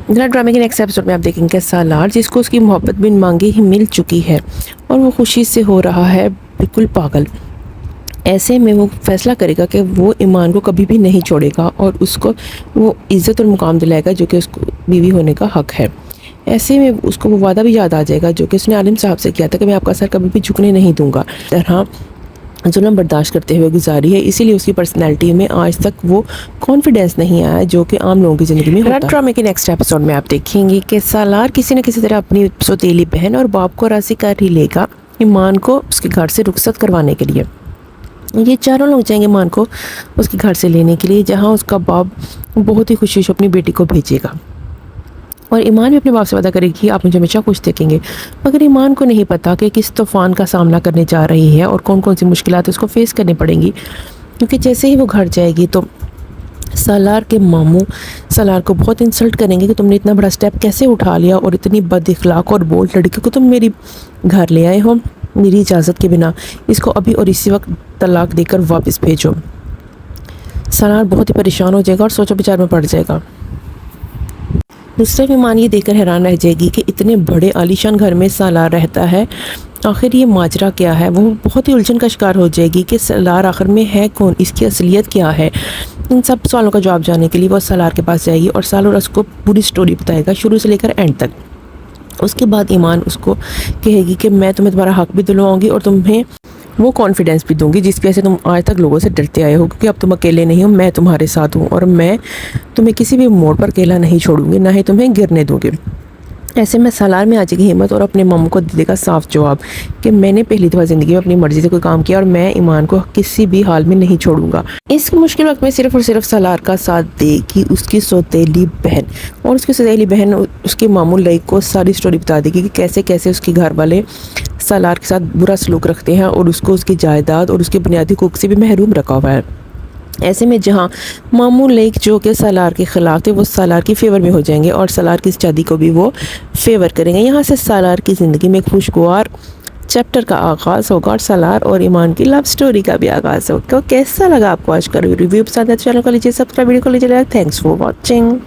ड्रामे के next episode में आप देखेंगे सालार, जिसको उसकी मोहब्बत बिन मांगे ही मिल चुकी है और वो खुशी से हो रहा है बिल्कुल पागल। ऐसे में वो फैसला करेगा कि वो ईमान को कभी भी नहीं छोड़ेगा और उसको वो इज़्ज़त और मुकाम दिलाएगा जो कि उसको बीवी होने का हक़ है। ऐसे में उसको वो वादा भी याद आ जाएगा जो कि उसने आलिम साहब से किया था कि मैं आपका सर कभी भी झुकने नहीं दूँगा। तरह जुल्म बर्दाश्त करते हुए गुजारी है, इसीलिए उसकी पर्सनैलिटी में आज तक वो कॉन्फिडेंस नहीं आया जो कि आम लोगों की ज़िंदगी में होता है। ड्रामे के नेक्स्ट एपिसोड में आप देखेंगे कि सालार किसी न किसी तरह अपनी सौतेली बहन और बाप को राज़ी कर ही लेगा ईमान को उसके घर से रुखसत करवाने के लिए। ये चारों लोग जाएंगे ईमान को उसके घर से लेने के लिए, जहाँ उसका बाप बहुत ही खुशी से अपनी बेटी को भेजेगा और ईमान भी अपने बाप से वादा करेगी कि आप मुझे हमेशा खुश देखेंगे। मगर ईमान को नहीं पता कि किस तूफ़ान का सामना करने जा रही है और कौन कौन सी मुश्किलात उसको फेस करनी पड़ेंगी, क्योंकि जैसे ही वो घर जाएगी तो सालार के मामू सालार को बहुत इंसल्ट करेंगे कि तुमने इतना बड़ा स्टेप कैसे उठा लिया और इतनी बद इखलाक और बोल्ड लड़की को तुम मेरी घर ले आए हो मेरी इजाज़त के बिना, इसको अभी और इसी वक्त तलाक देकर वापस भेजो। सालार बहुत ही परेशान हो जाएगा और सोचो विचार में पड़ जाएगा। दूसरे ईमान ये देखकर हैरान रह जाएगी कि इतने बड़े आलीशान घर में सालार रहता है, आखिर ये माजरा क्या है। वो बहुत ही उलझन का शिकार हो जाएगी कि सालार आखिर में है कौन, इसकी असलियत क्या है। इन सब सवालों का जवाब जानने के लिए वो सालार के पास जाएगी और सालार उसको पूरी स्टोरी बताएगा शुरू से लेकर एंड तक। उसके बाद ईमान उसको कहेगी कि मैं तुम्हें तुम्हारा हक भी दिलवाऊंगी और तुम्हें वो कॉन्फिडेंस भी दूंगी जिस वजह से तुम आज तक लोगों से डरते आए हो, क्योंकि अब तुम अकेले नहीं हो, मैं तुम्हारे साथ हूँ और मैं तुम्हें किसी भी मोड़ पर अकेला नहीं छोड़ूंगी, ना ही तुम्हें गिरने दूंगी। ऐसे में सालार में आ जाएगी हिम्मत और अपने मामू को दे देगा साफ जवाब कि मैंने पहली दफ़ा ज़िंदगी में अपनी मर्ज़ी से कोई काम किया और मैं ईमान को किसी भी हाल में नहीं छोड़ूंगा। इस मुश्किल वक्त में सिर्फ और सिर्फ सालार का साथ देगी उसकी सौतेली बहन, और उसकी सौतेली बहन उसके मामू लई को सारी स्टोरी बता देगी कि कैसे कैसे उसके घर वाले सालार के साथ बुरा सलूक रखते हैं और उसको उसकी जायदाद और उसके बुनियादी हकूक़ से भी महरूम रखा हुआ है। ऐसे में जहाँ मामू लेक जो कि सालार के ख़िलाफ़ थे वो सालार की फेवर में हो जाएंगे और सालार की शादी को भी वो फेवर करेंगे। यहाँ से सालार की ज़िंदगी में एक खुशगवार चैप्टर का आगाज़ होगा और सालार और ईमान की लव स्टोरी का भी आगाज़ होगा। कैसा लगा आपको आज का रिव्यू? पसंद है तो चैनल को लीजिए सब्सक्राइब, वीडियो को लीजिए लाइक। Thanks for watching.